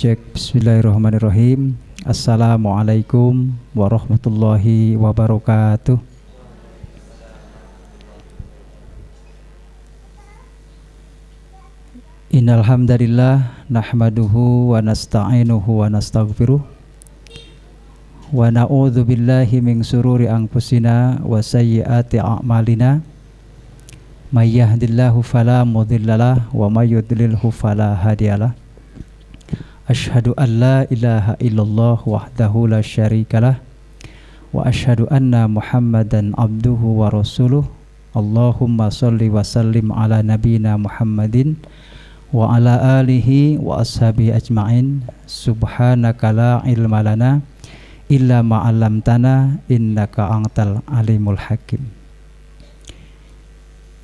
Cek, bismillahirrahmanirrahim. Assalamualaikum warahmatullahi wabarakatuh. Innal hamdalillah nahmaduhu wa nasta'inuhu wa nastaghfiruh wa na'udzu billahi min sururi anfusina wa sayyiati a'malina. May yahdihillahu fala mudhillalah wa may yudlilhu fala hadiyalah. Asyhadu an la ilaha illallah wahdahu la syarikalah wa asyhadu anna Muhammadan abduhu wa rasuluh. Allahumma shalli wa sallim ala nabiyyina Muhammadin wa ala alihi wa ashabihi ajma'in. Subhanaka la ilma lana illa ma 'allamtana innaka antal alimul hakim.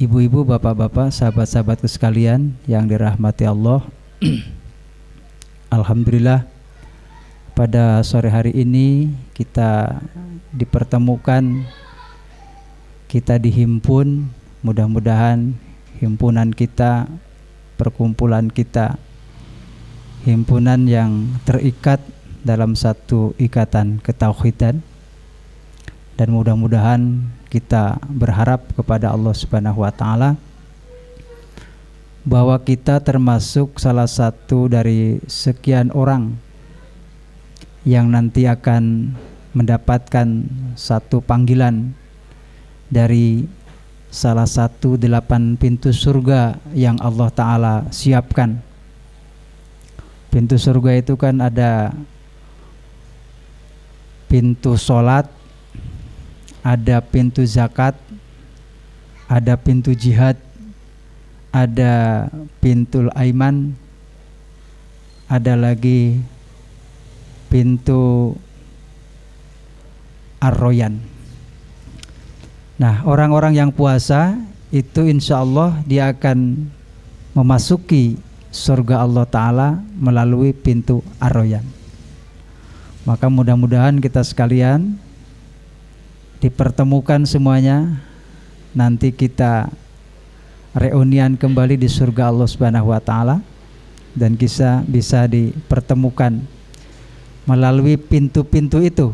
Ibu-ibu, bapak-bapak, sahabat-sahabatku sekalian yang dirahmati Allah. Alhamdulillah, pada sore hari ini kita dipertemukan, kita dihimpun. Mudah-mudahan himpunan kita, perkumpulan kita, himpunan yang terikat dalam satu ikatan ketauhidan, dan mudah-mudahan kita berharap kepada Allah Subhanahu wa taala bahwa kita termasuk salah satu dari sekian orang yang nanti akan mendapatkan satu panggilan dari salah satu 8 pintu surga yang Allah Ta'ala siapkan. Pintu surga itu kan ada pintu sholat, ada pintu zakat, ada pintu jihad, ada pintu aiman, ada lagi pintu ar-royan. Nah, orang-orang yang puasa itu insya Allah dia akan memasuki surga Allah Ta'ala melalui pintu ar-royan. Maka mudah-mudahan kita sekalian dipertemukan semuanya, nanti kita reunian kembali di surga Allah Subhanahu wa taala, dan kita bisa dipertemukan melalui pintu-pintu itu.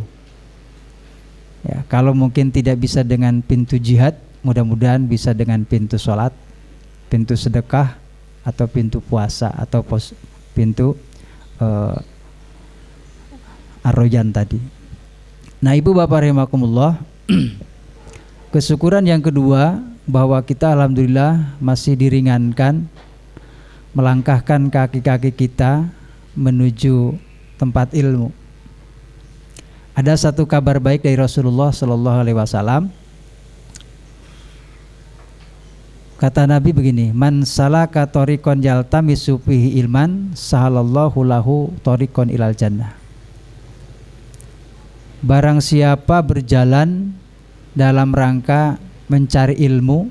Ya, kalau mungkin tidak bisa dengan pintu jihad, mudah-mudahan bisa dengan pintu sholat, pintu sedekah, atau pintu puasa, atau pintu ar-royan tadi. Nah, ibu bapak rahimakumullah, kesyukuran yang kedua bahwa kita alhamdulillah masih diringankan melangkahkan kaki-kaki kita menuju tempat ilmu. Ada satu kabar baik dari Rasulullah Sallallahu Alaihi Wasallam. Kata Nabi begini, man salaka thoriqan yaltamisu fihi ilman sahalallahu lahu thoriqan ilal jannah. Barang siapa berjalan dalam rangka mencari ilmu,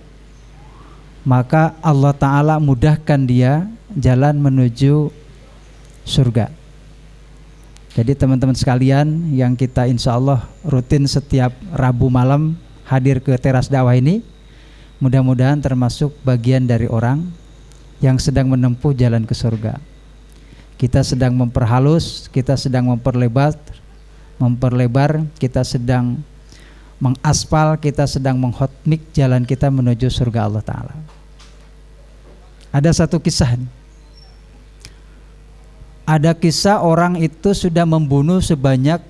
maka Allah Ta'ala mudahkan dia jalan menuju surga. Jadi teman-teman sekalian yang kita insya Allah rutin setiap Rabu malam hadir ke teras dakwah ini, mudah-mudahan termasuk bagian dari orang yang sedang menempuh jalan ke surga. Kita sedang memperhalus, kita sedang memperlebar, kita sedang mengaspal, kita sedang menghotmik jalan kita menuju surga Allah Ta'ala. Ada satu kisah. Ada kisah orang itu sudah membunuh sebanyak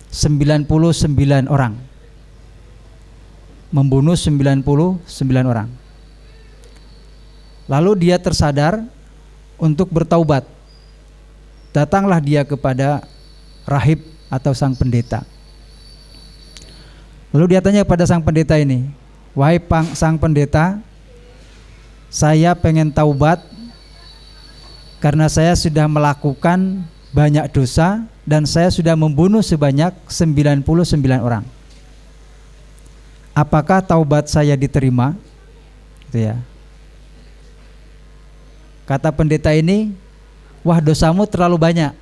99 orang. Membunuh 99 orang. Lalu dia tersadar untuk bertaubat. Datanglah dia kepada rahib atau sang pendeta. Lalu dia tanya kepada sang pendeta ini, wahai sang pendeta, saya pengen taubat karena saya sudah melakukan banyak dosa dan saya sudah membunuh sebanyak 99 orang. Apakah taubat saya diterima? Gitu ya. Kata pendeta ini, wah, dosamu terlalu banyak.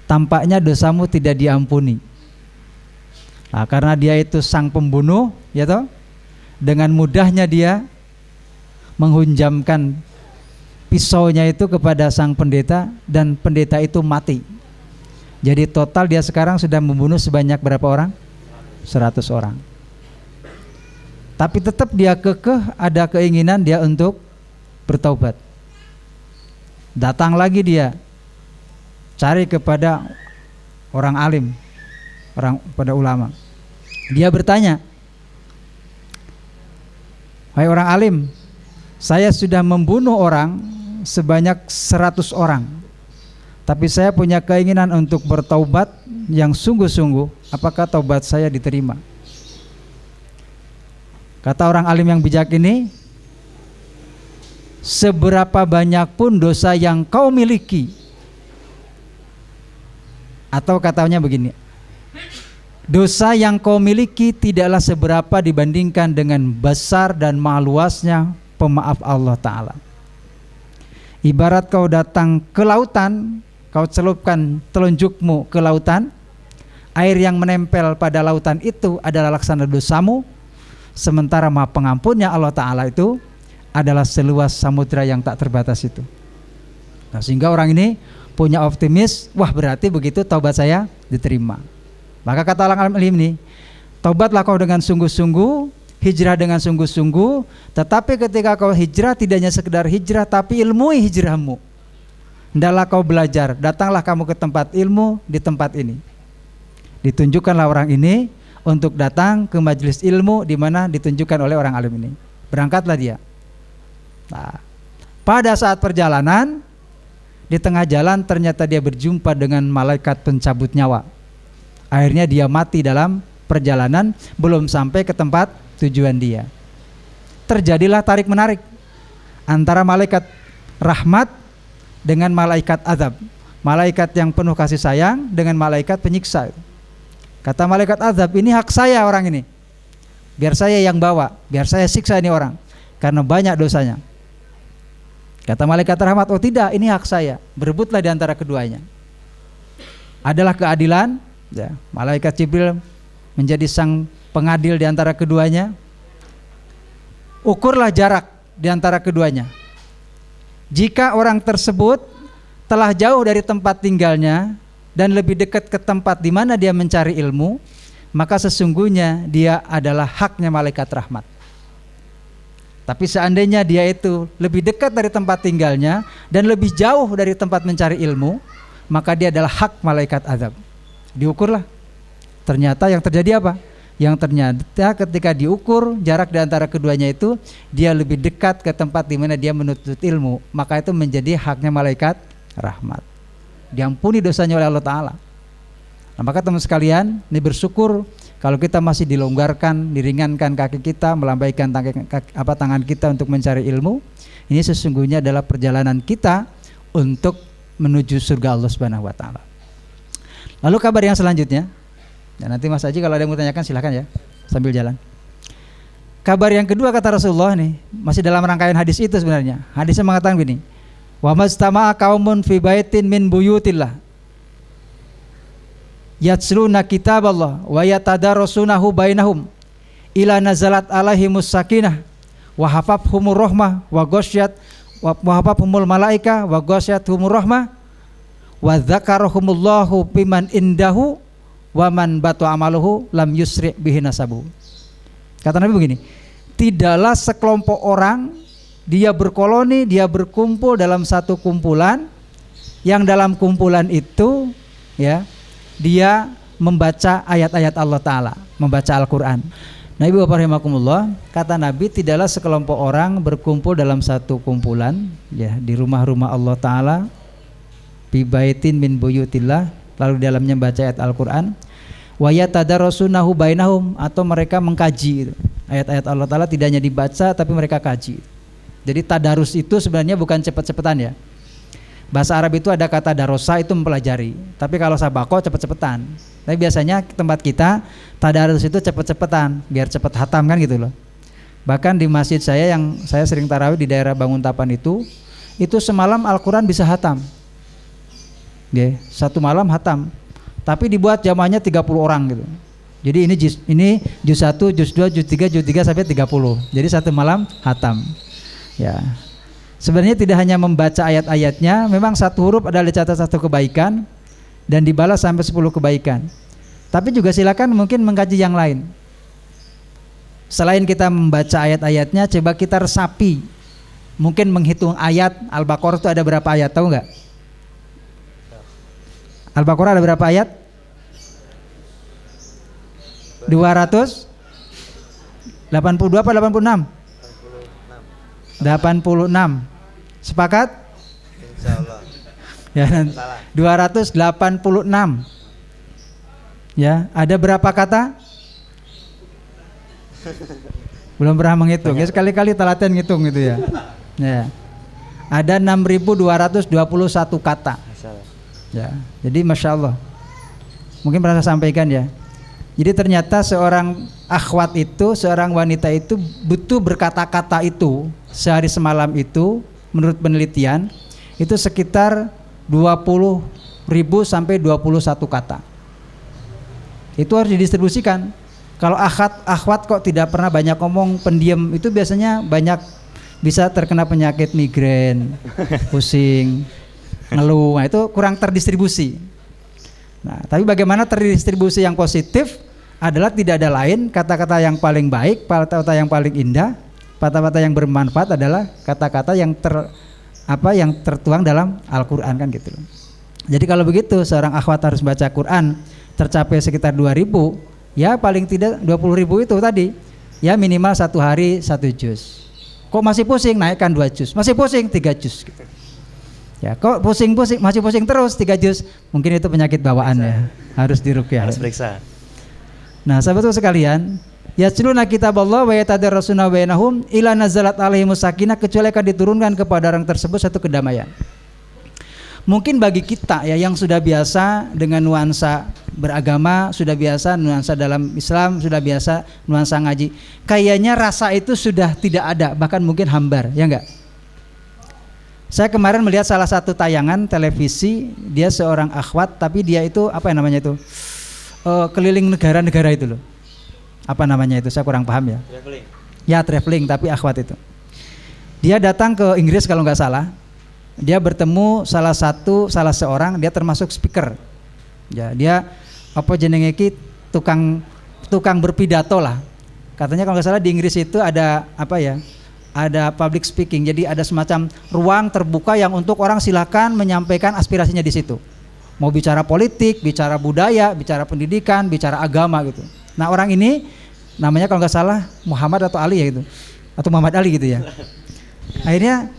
Tampaknya dosamu tidak diampuni. Nah, karena dia itu sang pembunuh, ya toh, dengan mudahnya dia menghunjamkan pisaunya itu kepada sang pendeta dan pendeta itu mati. Jadi total dia sekarang sudah membunuh sebanyak berapa orang? 100 orang. Tapi tetap dia kekeh, ada keinginan dia untuk bertaubat. Datang lagi dia cari kepada orang alim, pada ulama. Dia bertanya, "Hai orang alim, saya sudah membunuh orang sebanyak 100 orang. Tapi saya punya keinginan untuk bertaubat yang sungguh-sungguh. Apakah taubat saya diterima?" Kata orang alim yang bijak ini, "Seberapa banyak pun dosa yang kau miliki," atau katanya begini, "Dosa yang kau miliki tidaklah seberapa dibandingkan dengan besar dan maha luasnya pemaaf Allah Ta'ala. Ibarat kau datang ke lautan, kau celupkan telunjukmu ke lautan, air yang menempel pada lautan itu adalah laksana dosamu, sementara maha pengampunnya Allah Ta'ala itu adalah seluas samudra yang tak terbatas itu." Nah, sehingga orang ini punya optimis, wah berarti begitu taubat saya diterima. Maka kata orang alim ini, taubatlah kau dengan sungguh-sungguh, hijrah dengan sungguh-sungguh, tetapi ketika kau hijrah tidak hanya sekedar hijrah, tapi ilmui hijrahmu. Hendaklah kau belajar, datanglah kamu ke tempat ilmu di tempat ini. Ditunjukkanlah orang ini untuk datang ke majelis ilmu di mana ditunjukkan oleh orang alim ini. Berangkatlah dia. Nah, pada saat perjalanan, di tengah jalan ternyata dia berjumpa dengan malaikat pencabut nyawa. Akhirnya dia mati dalam perjalanan, belum sampai ke tempat tujuan dia. Terjadilah tarik menarik antara malaikat rahmat dengan malaikat azab. Malaikat yang penuh kasih sayang dengan malaikat penyiksa. Kata malaikat azab, "Ini hak saya orang ini. Biar saya yang bawa, biar saya siksa ini orang karena banyak dosanya." Kata malaikat rahmat, "Oh tidak, ini hak saya." Berebutlah di antara keduanya. Adalah keadilan, ya. Malaikat Jibril menjadi sang pengadil di antara keduanya. Ukurlah jarak di antara keduanya. Jika orang tersebut telah jauh dari tempat tinggalnya dan lebih dekat ke tempat di mana dia mencari ilmu, maka sesungguhnya dia adalah haknya malaikat rahmat. Tapi seandainya dia itu lebih dekat dari tempat tinggalnya dan lebih jauh dari tempat mencari ilmu, maka dia adalah hak malaikat azab. Diukurlah. Ternyata yang terjadi apa? Yang ternyata ketika diukur jarak di antara keduanya itu, dia lebih dekat ke tempat di mana dia menuntut ilmu, maka itu menjadi haknya malaikat rahmat. Diampuni dosanya oleh Allah Ta'ala. Nah, maka teman sekalian, ini bersyukur kalau kita masih dilonggarkan, diringankan kaki kita, melambaikan tangan kita untuk mencari ilmu. Ini sesungguhnya adalah perjalanan kita untuk menuju surga Allah Subhanahu wa Ta'ala. Lalu kabar yang selanjutnya, ya nanti Mas Haji kalau ada yang mau tanyakan silakan ya sambil jalan. Kabar yang kedua kata Rasulullah nih, masih dalam rangkaian hadis itu sebenarnya. Hadisnya mengatakan begini, "Wa mastama'a qaumun fi baitin min buyutillah yatsluna kitaballah wa yatadarasunahu bainahum ila nazalat alaihimus sakinah wa hafafhumur rahmah wa hafafhumul malaika wa ghasyiyatuhumur rahmah wa dzakarahumullahu biman indahu wa man batu amaluhu lam yusri bihi nasabu." Kata Nabi begini, tidaklah sekelompok orang dia berkoloni, dia berkumpul dalam satu kumpulan, yang dalam kumpulan itu ya dia membaca ayat-ayat Allah Ta'ala, membaca Al-Quran. Nah, Ibu Bapak rahimakumullah, kata Nabi tidaklah sekelompok orang berkumpul dalam satu kumpulan ya di rumah-rumah Allah Ta'ala, bi baitin min buyutillah, lalu di dalamnya baca ayat Al-Quran, wa yatadarasunahu bainahum, atau mereka mengkaji ayat-ayat Allah Ta'ala, tidak hanya dibaca tapi mereka kaji. Jadi tadarus itu sebenarnya bukan cepet-cepetan ya. Bahasa Arab itu ada kata darosa, itu mempelajari. Tapi kalau sabako cepet-cepetan. Tapi biasanya tempat kita tadarus itu cepet-cepetan, biar cepet hatam kan gitu loh. Bahkan di masjid saya yang saya sering tarawih di daerah Banguntapan itu semalam Al-Quran bisa hatam. Ya, satu malam hatam. Tapi dibuat jamaahnya 30 orang gitu. Jadi ini juz 1, juz 2, juz 3 sampai 30. Jadi satu malam hatam. Ya. Sebenarnya tidak hanya membaca ayat-ayatnya, memang satu huruf adalah dicatat satu kebaikan dan dibalas sampai 10 kebaikan. Tapi juga silakan mungkin mengkaji yang lain. Selain kita membaca ayat-ayatnya, coba kita resapi. Mungkin menghitung ayat. Al-Baqarah itu ada berapa ayat, tahu nggak? Al-Baqarah ada berapa ayat? 282 apa 86? 86. Sepakat? Insyaallah. Ya, 286. Ya, ada berapa kata? Belum pernah menghitung. Ya, sekali-kali telaten ngitung gitu ya. Ya. Ada 6.221 kata. Ya, jadi Masya Allah. Mungkin pernah saya sampaikan ya. Jadi ternyata seorang akhwat itu, seorang wanita itu butuh berkata-kata itu sehari semalam itu menurut penelitian itu sekitar 20.000 sampai 21 kata. Itu harus didistribusikan. Kalau akhwat kok tidak pernah banyak ngomong, pendiam, itu biasanya banyak bisa terkena penyakit migrain, pusing, ngeluh. Nah, itu kurang terdistribusi. Nah, tapi bagaimana terdistribusi yang positif adalah tidak ada lain kata-kata yang paling baik, kata-kata yang paling indah, kata-kata yang bermanfaat adalah kata-kata yang tertuang dalam Al-Qur'an kan gitu. Jadi kalau begitu seorang akhwat harus baca Quran tercapai sekitar 2.000, ya paling tidak 20.000 itu tadi. Ya minimal 1 hari 1 juz. Kok masih pusing, naikkan 2 juz. Masih pusing 3 juz gitu. Ya, kok pusing-pusing masih pusing terus 3 juz, mungkin itu penyakit bawaan ya. Harus diruqyah. Harus periksa. Nah, sahabat sekalian, yatluna kitaballah wa yatadarrasuna bainahum ila nazalat alaihimus sakinah, kecuali akan diturunkan kepada orang tersebut satu kedamaian. Mungkin bagi kita ya yang sudah biasa dengan nuansa beragama, sudah biasa nuansa dalam Islam, sudah biasa nuansa ngaji, kayaknya rasa itu sudah tidak ada, bahkan mungkin hambar, ya enggak? Saya kemarin melihat salah satu tayangan televisi, dia seorang akhwat, tapi dia itu apa yang namanya itu? Keliling negara-negara itu loh. Apa namanya itu? Saya kurang paham ya. Traveling. Ya, traveling, tapi akhwat itu. Dia datang ke Inggris kalau nggak salah. Dia bertemu salah seorang, dia termasuk speaker. Ya, dia apa jenenge iki tukang berpidato lah. Katanya kalau nggak salah di Inggris itu ada apa ya? Ada public speaking. Jadi ada semacam ruang terbuka yang untuk orang silakan menyampaikan aspirasinya di situ. Mau bicara politik, bicara budaya, bicara pendidikan, bicara agama gitu. Nah, orang ini namanya kalau nggak salah Muhammad atau Ali ya gitu. Atau Muhammad Ali gitu ya. Akhirnya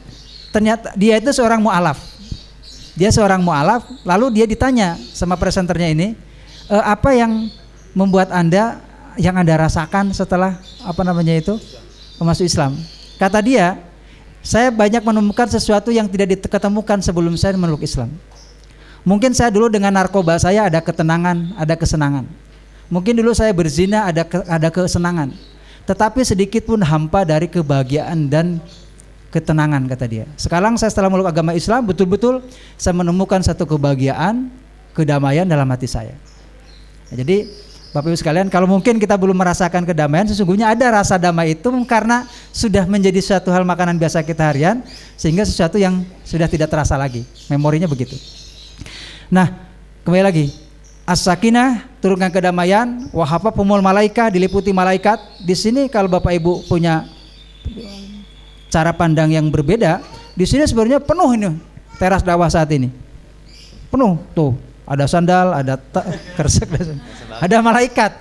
ternyata dia itu seorang mu'alaf. Dia seorang mu'alaf, lalu dia ditanya sama presenternya ini, apa yang membuat Anda, yang Anda rasakan setelah masuk Islam? Kata dia, saya banyak menemukan sesuatu yang tidak diketemukan sebelum saya memeluk Islam. Mungkin saya dulu dengan narkoba saya ada ketenangan, ada kesenangan. Mungkin dulu saya berzina ada kesenangan. Tetapi sedikit pun hampa dari kebahagiaan dan ketenangan, kata dia. Sekarang saya setelah memeluk agama Islam, betul-betul saya menemukan satu kebahagiaan, kedamaian dalam hati saya. Nah, jadi Bapak Ibu sekalian, kalau mungkin kita belum merasakan kedamaian, sesungguhnya ada rasa damai itu karena sudah menjadi suatu hal makanan biasa kita harian, sehingga sesuatu yang sudah tidak terasa lagi. Memorinya begitu. Nah, kembali lagi, as-sakinah, turunkan kedamaian, wahapa pumul malaika, diliputi malaikat. Di sini kalau Bapak Ibu punya cara pandang yang berbeda, di sini sebenarnya penuh ini teras dakwah saat ini. Penuh tuh, ada sandal, ada kersek, ada malaikat.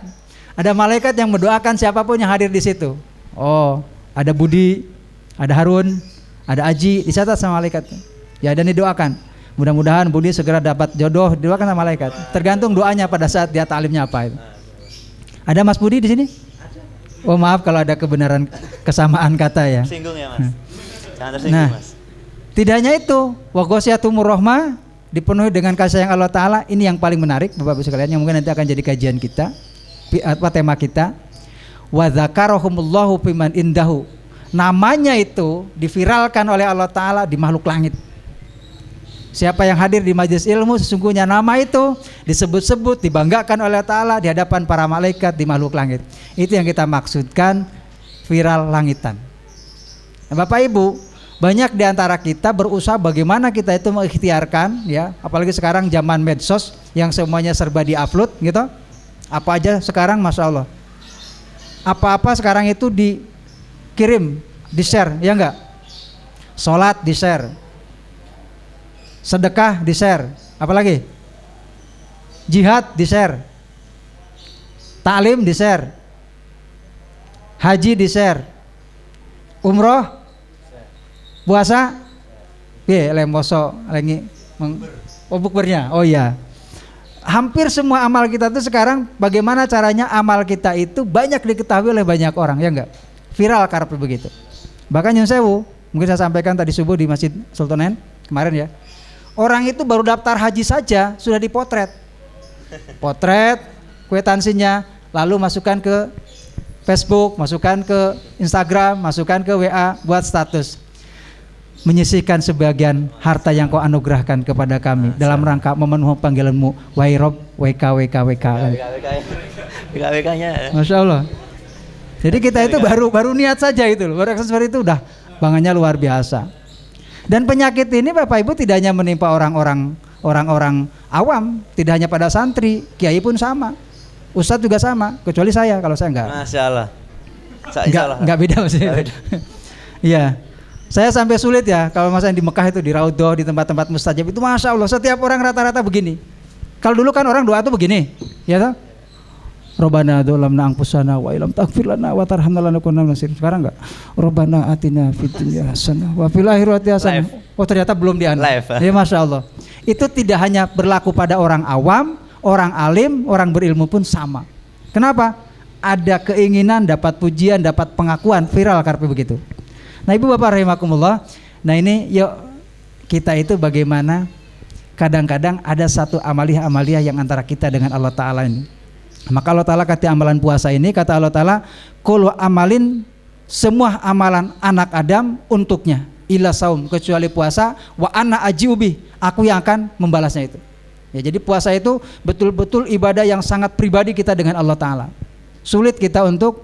Ada malaikat yang mendoakan siapapun yang hadir di situ. Oh, ada Budi, ada Harun, ada Aji, dicatat sama malaikat. Ya, dan didoakan. Mudah-mudahan Budi segera dapat jodoh, didoakan sama malaikat. Tergantung doanya pada saat dia ta'limnya apa itu. Ada Mas Budi di sini? Oh, maaf kalau ada kebenaran kesamaan kata ya. Singgung ya, Mas. Jangan tersinggung, Nah, Mas. tidak hanya itu, wa ghasyatumur rahmah, dipenuhi dengan kasih sayang Allah Ta'ala. Ini yang paling menarik Bapak Ibu sekalian, yang mungkin nanti akan jadi kajian kita, tema kita. Wa dzakarahumullahu fiman indahu, namanya itu diviralkan oleh Allah Ta'ala di makhluk langit. Siapa yang hadir di majelis ilmu, sesungguhnya nama itu disebut-sebut, dibanggakan oleh Allah Ta'ala di hadapan para malaikat di makhluk langit. Itu yang kita maksudkan viral langitan. Nah, Bapak Ibu, Banyak di antara kita berusaha bagaimana kita itu mengikhtiarkan, ya, apalagi sekarang zaman medsos yang semuanya serba diupload gitu. Apa aja sekarang, masya Allah. Apa-apa sekarang itu dikirim, di-share, ya enggak? Sholat di-share, sedekah di-share, apalagi? Jihad di-share, taklim di-share, haji di-share, umroh, puasa, lemoso lagi, bukbernya. Oh iya, hampir semua amal kita itu sekarang bagaimana caranya amal kita itu banyak diketahui oleh banyak orang, ya enggak? Viral karena begitu. Bahkan Nyun Sewu, mungkin saya sampaikan tadi subuh di Masjid Sultan kemarin ya. Orang itu baru daftar haji saja sudah dipotret. Potret, kwitansinya, lalu masukkan ke Facebook, masukkan ke Instagram, masukkan ke WA buat status. Menyisihkan sebagian harta yang kau anugerahkan kepada kami dalam rangka memenuhi panggilanmu, wahai Rob, WK. WK-nya. Masya Allah. Jadi kita itu baru niat saja itu loh, baru aksesoris itu udah bangannya luar biasa. Dan penyakit ini Bapak Ibu tidak hanya menimpa orang-orang awam, tidak hanya pada santri, kiai pun sama, ustadz juga sama, kecuali saya, kalau saya enggak. Masya Allah. Enggak beda maksudnya. Iya. Saya sampai sulit ya kalau masa di Mekah itu di Raudhah, di tempat-tempat mustajab itu, masya Allah, setiap orang rata-rata begini. Kalau dulu kan orang doa tuh begini, ya toh? Robbana dzalamna anfusana wa illam taghfir lana wa tarhamna lanakunanna minal khasirin. Sekarang enggak? Robbana atina fid dunya hasanah wa fil akhirati hasanah. Oh, ternyata belum di live. Ya masya Allah. Itu tidak hanya berlaku pada orang awam, orang alim, orang berilmu pun sama. Kenapa? Ada keinginan dapat pujian, dapat pengakuan, viral karena begitu. Nah, Ibu Bapak rahimakumullah. Nah, ini yuk kita itu bagaimana kadang-kadang ada satu amaliah yang antara kita dengan Allah Ta'ala ini. Maka Allah Ta'ala kata amalan puasa ini, kata Allah Ta'ala, kullu amalin, semua amalan anak Adam untuknya, illa saum, kecuali puasa, wa ana ajiubi, aku yang akan membalasnya itu. Ya, jadi puasa itu betul-betul ibadah yang sangat pribadi kita dengan Allah Ta'ala. Sulit kita untuk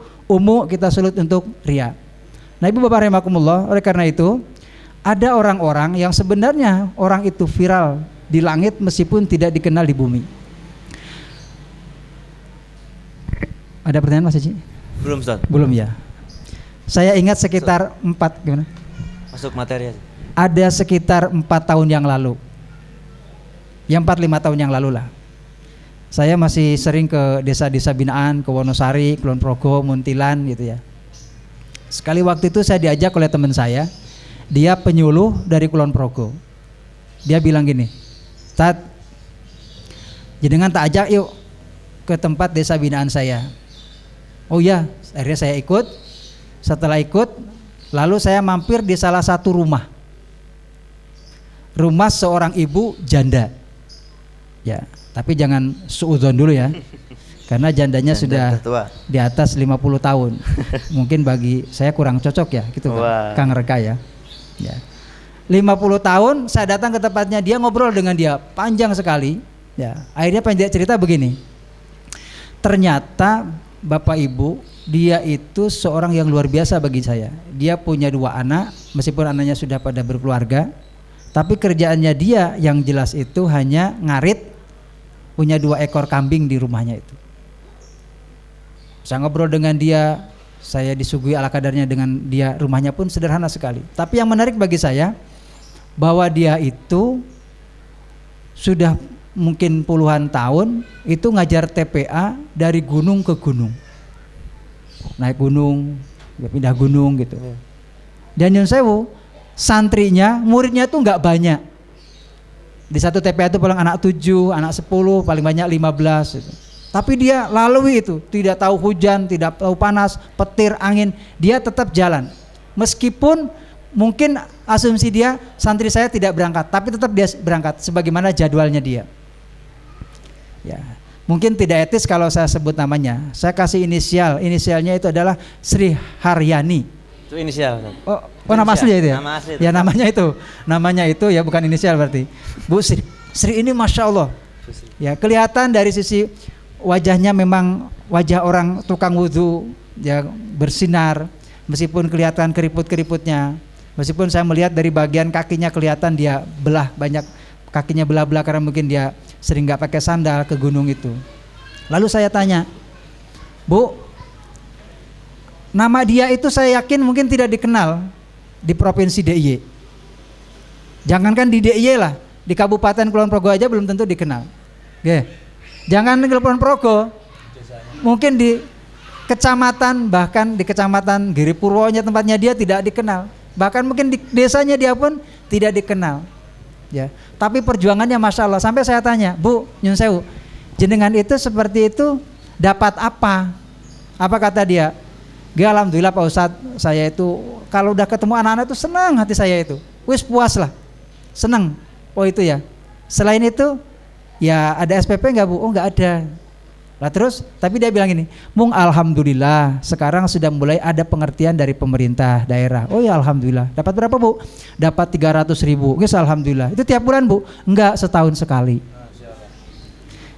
kita sulit untuk ria. Nah, Ibu Bapak rahimakumullah, oleh karena itu ada orang-orang yang sebenarnya orang itu viral di langit meskipun tidak dikenal di bumi. Ada pertanyaan Mas Haji? Belum, Ustaz. Belum ya. Saya ingat sekitar 4 gimana? Masuk materi. Ada sekitar 4 tahun yang lalu. Ya 4-5 tahun yang lalu lah. Saya masih sering ke desa-desa binaan, ke Wonosari, Kulon Progo, Muntilan gitu ya. Sekali waktu itu saya diajak oleh teman saya, dia penyuluh dari Kulon Progo. Dia bilang gini, "Tat, jenengan tak ajak yuk ke tempat desa binaan saya." Oh iya, akhirnya saya ikut. Setelah ikut, lalu saya mampir di salah satu rumah seorang ibu janda. Ya, tapi jangan suudzon dulu ya. Karena jandanya sudah tua, di atas 50 tahun. Mungkin bagi saya kurang cocok ya, gitu kan. Kang Reka ya. Ya. 50 tahun saya datang ke tempatnya, dia ngobrol dengan dia panjang sekali. Ya, akhirnya pendek cerita begini. Ternyata Bapak Ibu, dia itu seorang yang luar biasa bagi saya. Dia punya 2 anak, meskipun anaknya sudah pada berkeluarga, tapi kerjaannya dia yang jelas itu hanya ngarit, punya 2 ekor kambing di rumahnya itu. Saya ngobrol dengan dia, saya disuguhi ala kadarnya dengan dia, rumahnya pun sederhana sekali. Tapi yang menarik bagi saya, bahwa dia itu sudah mungkin puluhan tahun itu ngajar TPA dari gunung ke gunung, naik gunung, pindah gunung gitu. Dan Nyun Sewu, santrinya, muridnya tuh nggak banyak. Di satu TPA itu paling anak 7, anak 10, paling banyak 15 gitu. Tapi dia lalui itu, tidak tahu hujan, tidak tahu panas, petir, angin, dia tetap jalan. Meskipun mungkin asumsi dia, santri saya tidak berangkat, tapi tetap dia berangkat sebagaimana jadwalnya dia. Ya, mungkin tidak etis kalau saya sebut namanya. Saya kasih inisialnya itu adalah Sri Haryani. Itu inisial. Oh nama asli ya itu ya? Nama asli itu. Ya namanya itu ya, bukan inisial berarti. Bu Sri ini masya Allah. Ya, kelihatan dari sisi wajahnya memang wajah orang tukang wudhu, ya, bersinar, meskipun kelihatan keriput-keriputnya. Meskipun saya melihat dari bagian kakinya kelihatan dia belah, banyak kakinya belah-belah karena mungkin dia sering nggak pakai sandal ke gunung itu. Lalu saya tanya, Bu, nama dia itu saya yakin mungkin tidak dikenal di provinsi DIY. Jangankan di DIY lah, di Kabupaten Kulon Progo aja belum tentu dikenal. Oke. Jangan di Kulon Progo, mungkin di kecamatan, bahkan di kecamatan Giri Purwonya tempatnya dia tidak dikenal. Bahkan mungkin di desanya dia pun tidak dikenal. Ya, tapi perjuangannya Masya Allah. Sampai saya tanya, Bu, nyun sewu, jenengan itu seperti itu dapat apa? Apa kata dia? Alhamdulillah Pak Ustadz, saya itu kalau udah ketemu anak-anak itu senang hati saya itu. Wis puas lah, senang. Oh itu ya. Selain itu, ya ada SPP nggak Bu? Oh nggak ada. Lah terus, tapi dia bilang ini, Mung alhamdulillah sekarang sudah mulai ada pengertian dari pemerintah daerah. Oh ya alhamdulillah. Dapat berapa Bu? Dapat 300.000. Guys alhamdulillah. Itu tiap bulan Bu? Enggak, setahun sekali.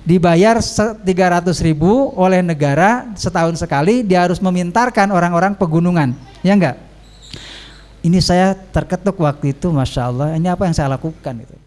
Dibayar 300.000 oleh negara setahun sekali. Dia harus memintarkan orang-orang pegunungan. Ya enggak? Ini saya terketuk waktu itu, Masya Allah. Ini apa yang saya lakukan itu?